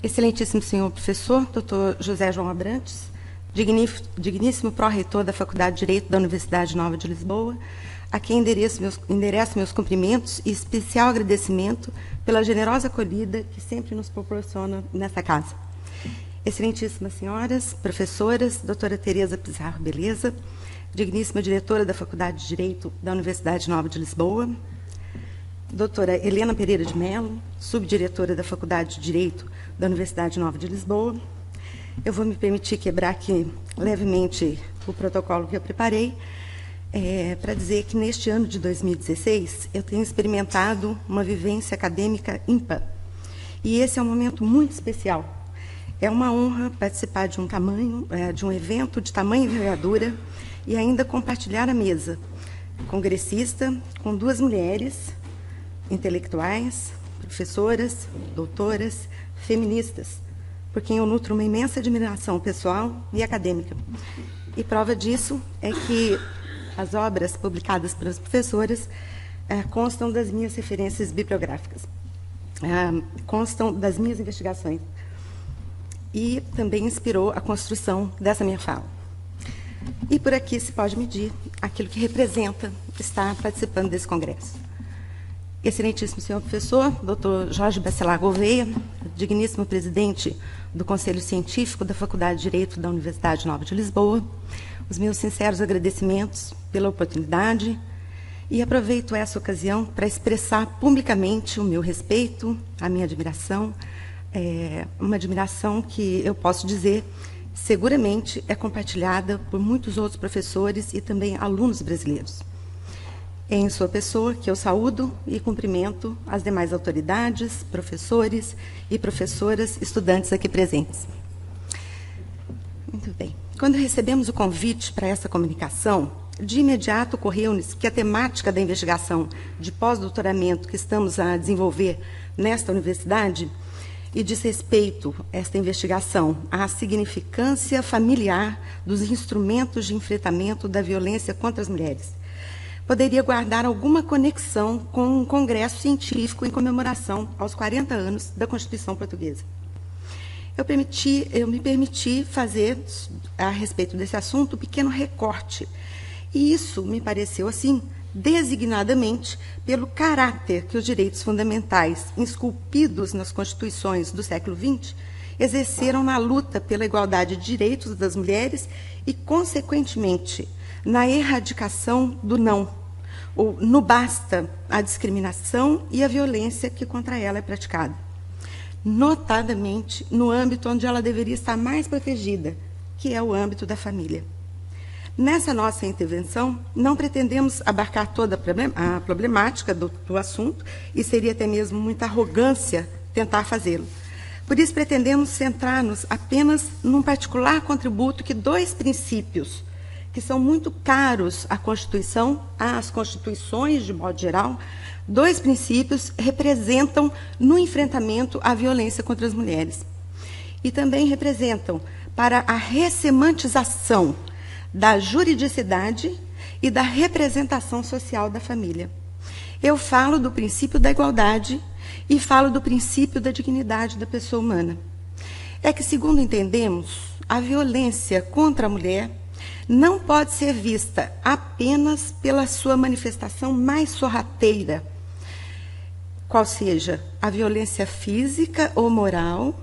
Excelentíssimo senhor professor, doutor José João Abrantes, digníssimo pró-reitor da Faculdade de Direito da Universidade Nova de Lisboa, a quem endereço meus cumprimentos e especial agradecimento pela generosa acolhida que sempre nos proporciona nessa casa. Excelentíssimas senhoras, professoras, doutora Tereza Pizarro Beleza, digníssima diretora da Faculdade de Direito da Universidade Nova de Lisboa, doutora Helena Pereira de Mello, subdiretora da Faculdade de Direito da Universidade Nova de Lisboa. Eu vou me permitir quebrar aqui levemente o protocolo que eu preparei, para dizer que neste ano de 2016 eu tenho experimentado uma vivência acadêmica ímpar. E esse é um momento muito especial. É uma honra participar de um evento de tamanha envergadura e ainda compartilhar a mesa congressista com duas mulheres intelectuais, professoras, doutoras, feministas, por quem eu nutro uma imensa admiração pessoal e acadêmica. E prova disso é que as obras publicadas pelas professoras constam das minhas referências bibliográficas, constam das minhas investigações, e também inspirou a construção dessa minha fala. E por aqui se pode medir aquilo que representa estar participando desse congresso. Excelentíssimo senhor professor, doutor Jorge Bacelar Gouveia, digníssimo presidente do Conselho Científico da Faculdade de Direito da Universidade Nova de Lisboa, os meus sinceros agradecimentos pela oportunidade e aproveito essa ocasião para expressar publicamente o meu respeito, a minha admiração, uma admiração que eu posso dizer seguramente é compartilhada por muitos outros professores e também alunos brasileiros. É em sua pessoa que eu saúdo e cumprimento as demais autoridades, professores e professoras, estudantes aqui presentes. Muito bem. Quando recebemos o convite para essa comunicação, de imediato ocorreu-nos que a temática da investigação de pós-doutoramento que estamos a desenvolver nesta universidade e diz respeito, esta investigação, à significância familiar dos instrumentos de enfrentamento da violência contra as mulheres, poderia guardar alguma conexão com um congresso científico em comemoração aos 40 anos da Constituição Portuguesa. Eu me permiti fazer, a respeito desse assunto, um pequeno recorte. E isso me pareceu, assim, designadamente pelo caráter que os direitos fundamentais, esculpidos nas constituições do século XX, exerceram na luta pela igualdade de direitos das mulheres e, consequentemente, na erradicação do não, ou no basta, a discriminação e a violência que contra ela é praticada, notadamente no âmbito onde ela deveria estar mais protegida, que é o âmbito da família. Nessa nossa intervenção, não pretendemos abarcar toda a problemática do assunto, e seria até mesmo muita arrogância tentar fazê-lo. Por isso, pretendemos centrar-nos apenas num particular contributo que dois princípios, que são muito caros à Constituição, às constituições, de modo geral, dois princípios representam no enfrentamento à violência contra as mulheres. E também representam para a ressemantização da juridicidade e da representação social da família. Eu falo do princípio da igualdade e falo do princípio da dignidade da pessoa humana. É que, segundo entendemos, a violência contra a mulher não pode ser vista apenas pela sua manifestação mais sorrateira, qual seja a violência física ou moral,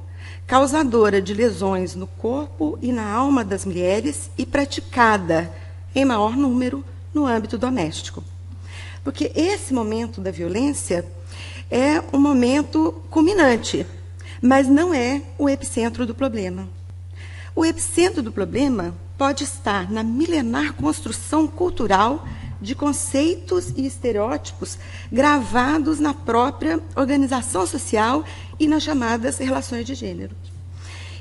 causadora de lesões no corpo e na alma das mulheres e praticada, em maior número, no âmbito doméstico. Porque esse momento da violência é um momento culminante, mas não é o epicentro do problema. O epicentro do problema pode estar na milenar construção cultural de conceitos e estereótipos gravados na própria organização social e nas chamadas relações de gênero.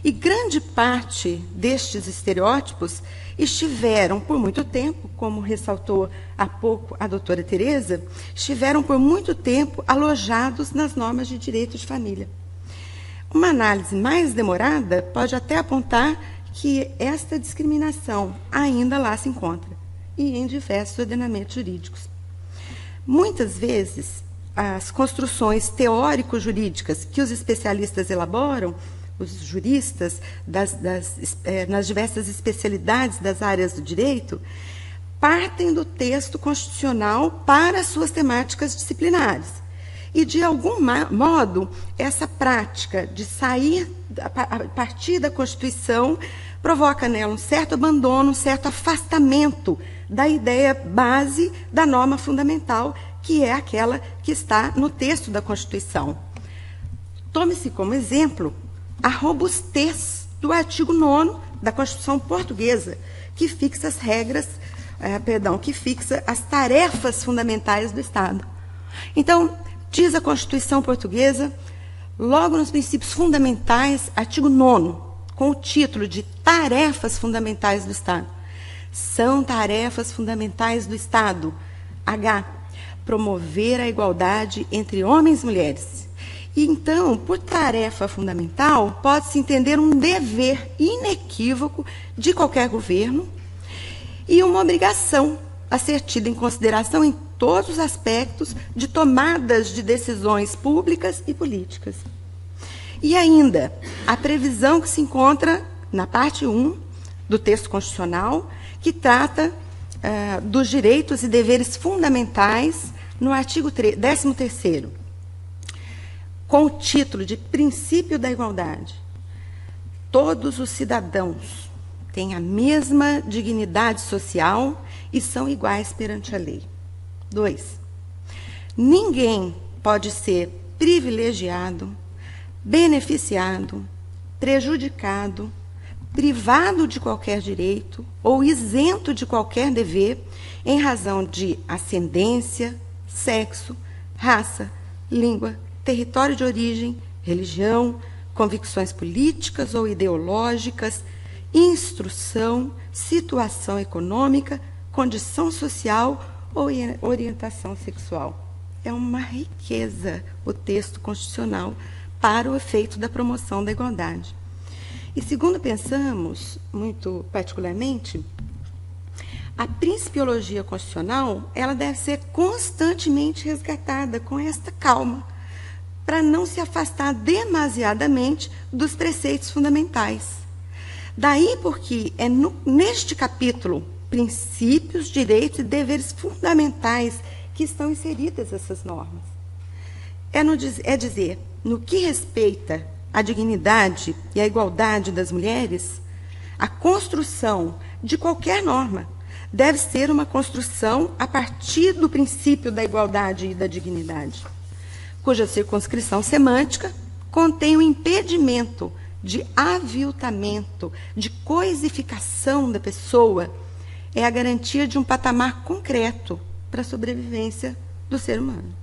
E grande parte destes estereótipos estiveram por muito tempo, como ressaltou há pouco a doutora Tereza, estiveram por muito tempo alojados nas normas de direito de família. Uma análise mais demorada pode até apontar que esta discriminação ainda lá se encontra, e em diversos ordenamentos jurídicos. Muitas vezes, as construções teórico-jurídicas que os especialistas elaboram os juristas nas diversas especialidades das áreas do direito, partem do texto constitucional para suas temáticas disciplinares. E, de algum modo, essa prática de sair a partir da Constituição provoca nela um certo abandono, um certo afastamento da ideia base da norma fundamental, que é aquela que está no texto da Constituição. Tome-se como exemplo a robustez do artigo 9º da Constituição Portuguesa, que fixa as regras, que fixa as tarefas fundamentais do Estado. Então, diz a Constituição Portuguesa, logo nos princípios fundamentais, artigo 9º, com o título de Tarefas Fundamentais do Estado. São tarefas fundamentais do Estado. H. Promover a igualdade entre homens e mulheres. E, então, por tarefa fundamental, pode-se entender um dever inequívoco de qualquer governo e uma obrigação a ser tida em consideração em todos os aspectos de tomadas de decisões públicas e políticas. E ainda, a previsão que se encontra na parte 1 do texto constitucional, que trata dos direitos e deveres fundamentais, no artigo 13º, com o título de Princípio da Igualdade. Todos os cidadãos têm a mesma dignidade social e são iguais perante a lei. 2. Ninguém pode ser privilegiado, beneficiado, prejudicado, privado de qualquer direito ou isento de qualquer dever em razão de ascendência, sexo, raça, língua, território de origem, religião, convicções políticas ou ideológicas, instrução, situação econômica, condição social ou orientação sexual. É uma riqueza o texto constitucional para o efeito da promoção da igualdade. E, segundo pensamos, muito particularmente, a principiologia constitucional ela deve ser constantemente resgatada com esta calma, para não se afastar demasiadamente dos preceitos fundamentais. Daí porque é neste capítulo, princípios, direitos e deveres fundamentais, que estão inseridas essas normas. É dizer, no que respeita à dignidade e à igualdade das mulheres, a construção de qualquer norma deve ser uma construção a partir do princípio da igualdade e da dignidade, cuja circunscrição semântica contém o impedimento de aviltamento, de coisificação da pessoa, é a garantia de um patamar concreto para a sobrevivência do ser humano.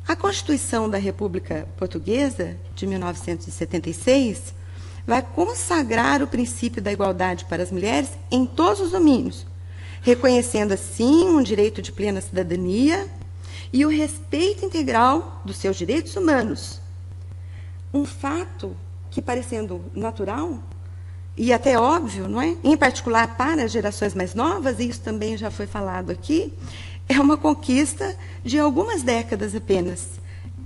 A Constituição da República Portuguesa, de 1976, vai consagrar o princípio da igualdade para as mulheres em todos os domínios, reconhecendo, assim, um direito de plena cidadania e o respeito integral dos seus direitos humanos. Um fato que, parecendo natural e até óbvio, não é? Em particular para as gerações mais novas, e isso também já foi falado aqui, é uma conquista de algumas décadas apenas,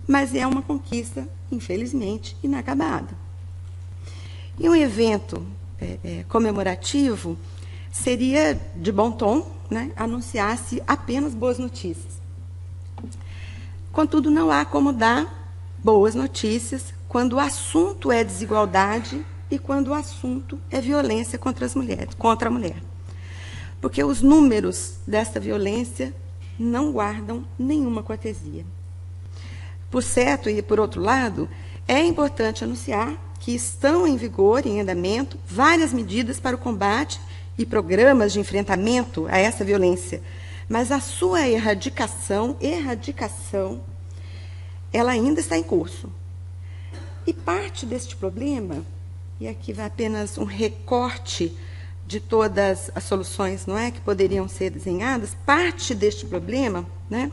mas é uma conquista, infelizmente, inacabada. E um evento comemorativo seria de bom tom, né, anunciar-se apenas boas notícias. Contudo, não há como dar boas notícias quando o assunto é desigualdade e quando o assunto é violência contra a mulher. Porque os números desta violência não guardam nenhuma cortesia. Por certo, e por outro lado, é importante anunciar que estão em vigor, em andamento, várias medidas para o combate e programas de enfrentamento a essa violência, mas a sua erradicação, ela ainda está em curso. E parte deste problema, e aqui vai apenas um recorte de todas as soluções, não é, que poderiam ser desenhadas, parte deste problema, né,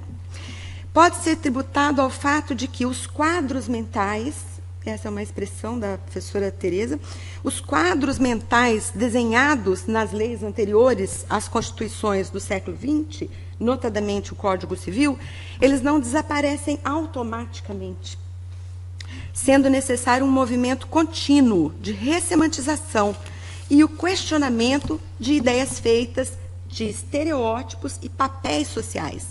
pode ser tributado ao fato de que os quadros mentais, essa é uma expressão da professora Tereza, os quadros mentais desenhados nas leis anteriores às constituições do século XX, notadamente o Código Civil, eles não desaparecem automaticamente. sendo necessário um movimento contínuo de ressemantização e o questionamento de ideias feitas de estereótipos e papéis sociais,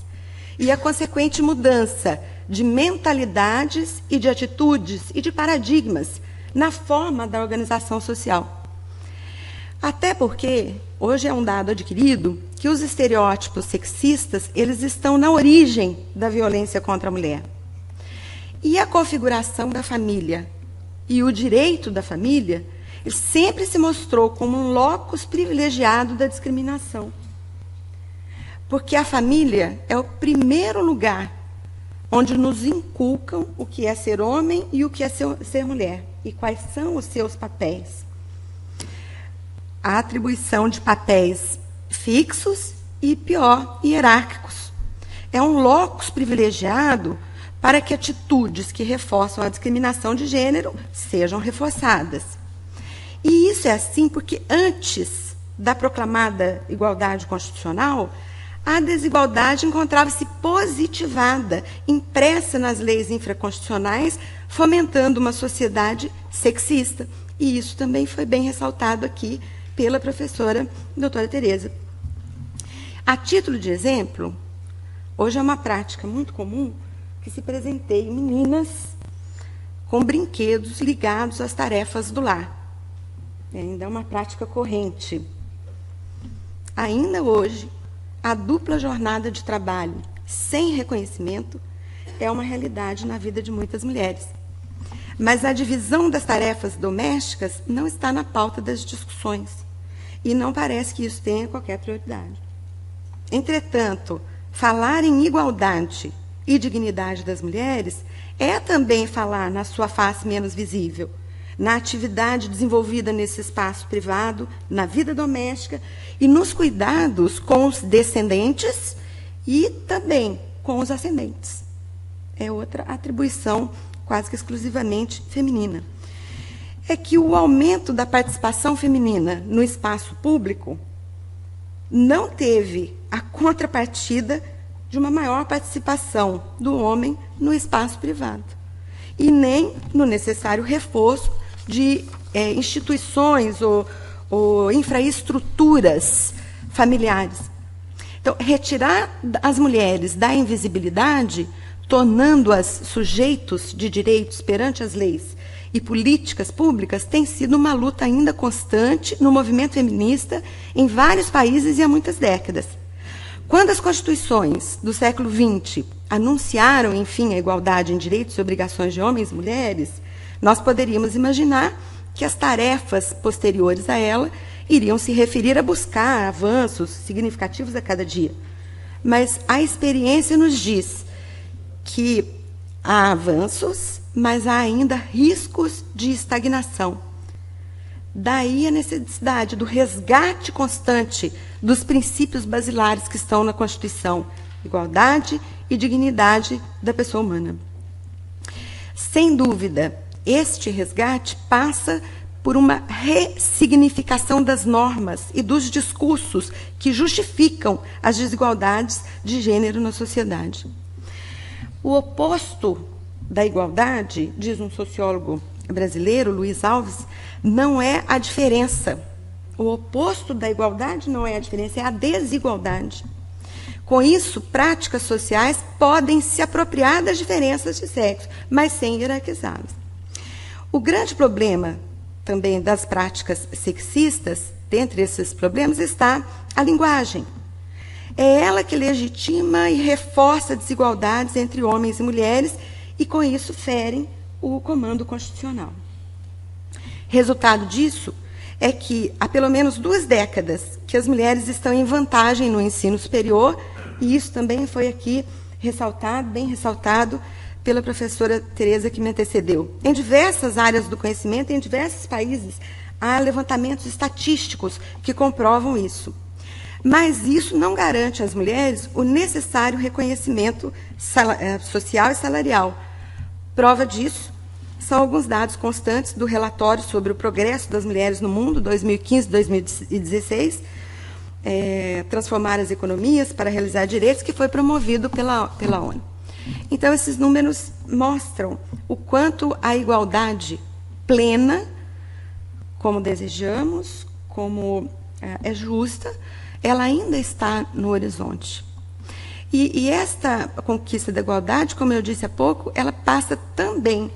e a consequente mudança de mentalidades e de atitudes e de paradigmas na forma da organização social. Até porque, hoje é um dado adquirido, que os estereótipos sexistas, eles estão na origem da violência contra a mulher. E a configuração da família e o direito da família, ele sempre se mostrou como um locus privilegiado da discriminação. Porque a família é o primeiro lugar onde nos inculcam o que é ser homem e o que é ser mulher, e quais são os seus papéis. A atribuição de papéis fixos e, pior, hierárquicos. É um locus privilegiado para que atitudes que reforçam a discriminação de gênero sejam reforçadas. E isso é assim porque, antes da proclamada igualdade constitucional, a desigualdade encontrava-se positivada, impressa nas leis infraconstitucionais, fomentando uma sociedade sexista. E isso também foi bem ressaltado aqui pela professora doutora Tereza. A título de exemplo, hoje é uma prática muito comum que se presenteiem meninas com brinquedos ligados às tarefas do lar. Ainda é uma prática corrente. Ainda hoje, a dupla jornada de trabalho sem reconhecimento é uma realidade na vida de muitas mulheres. Mas a divisão das tarefas domésticas não está na pauta das discussões. E não parece que isso tenha qualquer prioridade. Entretanto, falar em igualdade e dignidade das mulheres é também falar na sua face menos visível, na atividade desenvolvida nesse espaço privado, na vida doméstica e nos cuidados com os descendentes e também com os ascendentes. É outra atribuição quase que exclusivamente feminina. É que o aumento da participação feminina no espaço público não teve a contrapartida de uma maior participação do homem no espaço privado, e nem no necessário reforço de instituições ou infraestruturas familiares. Então, retirar as mulheres da invisibilidade, tornando-as sujeitos de direitos perante as leis e políticas públicas, tem sido uma luta ainda constante no movimento feminista em vários países e há muitas décadas. Quando as constituições do século XX anunciaram, enfim, a igualdade em direitos e obrigações de homens e mulheres, nós poderíamos imaginar que as tarefas posteriores a ela iriam se referir a buscar avanços significativos a cada dia. Mas a experiência nos diz que há avanços, mas há ainda riscos de estagnação. Daí a necessidade do resgate constante dos princípios basilares que estão na Constituição: igualdade e dignidade da pessoa humana. Sem dúvida, este resgate passa por uma ressignificação das normas e dos discursos que justificam as desigualdades de gênero na sociedade. O oposto da igualdade, diz um sociólogo brasileiro, Luiz Alves, não é a diferença. O oposto da igualdade não é a diferença, é a desigualdade. Com isso, práticas sociais podem se apropriar das diferenças de sexo, mas sem hierarquizá-las. O grande problema também das práticas sexistas, dentre esses problemas, está a linguagem. É ela que legitima e reforça desigualdades entre homens e mulheres e, com isso, ferem o comando constitucional. Resultado disso é que há pelo menos 2 décadas que as mulheres estão em vantagem no ensino superior, e isso também foi aqui ressaltado, bem ressaltado, pela professora Tereza que me antecedeu. Em diversas áreas do conhecimento, em diversos países, há levantamentos estatísticos que comprovam isso. Mas isso não garante às mulheres o necessário reconhecimento social e salarial. Prova disso são alguns dados constantes do relatório sobre o progresso das mulheres no mundo, 2015-2016, transformar as economias para realizar direitos, que foi promovido pela ONU. Então, esses números mostram o quanto a igualdade plena, como desejamos, como é justa, ela ainda está no horizonte. E esta conquista da igualdade, como eu disse há pouco, ela passa também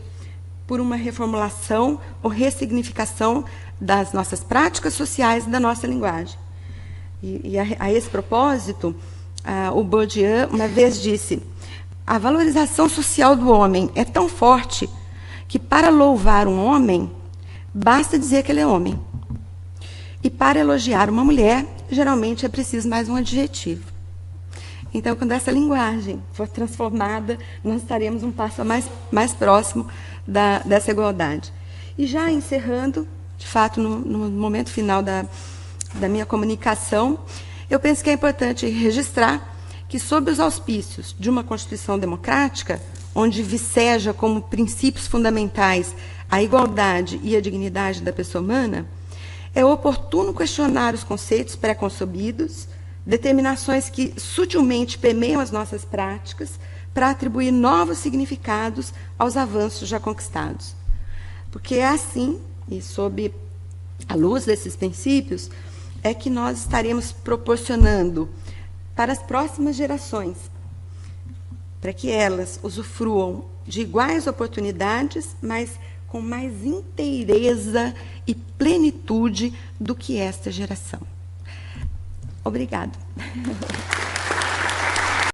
por uma reformulação ou ressignificação das nossas práticas sociais e da nossa linguagem. E a esse propósito, o Bourdieu uma vez disse: a valorização social do homem é tão forte que, para louvar um homem, basta dizer que ele é homem. E para elogiar uma mulher, geralmente é preciso mais um adjetivo. Então, quando essa linguagem for transformada, nós estaremos um passo mais próximo dessa igualdade. E já encerrando, de fato, no momento final da minha comunicação, eu penso que é importante registrar que, sob os auspícios de uma Constituição democrática, onde viceja como princípios fundamentais a igualdade e a dignidade da pessoa humana, é oportuno questionar os conceitos pré-concebidos, determinações que sutilmente permeiam as nossas práticas para atribuir novos significados aos avanços já conquistados. Porque é assim, e sob a luz desses princípios, é que nós estaremos proporcionando para as próximas gerações, para que elas usufruam de iguais oportunidades, mas com mais inteireza e plenitude do que esta geração. Obrigada.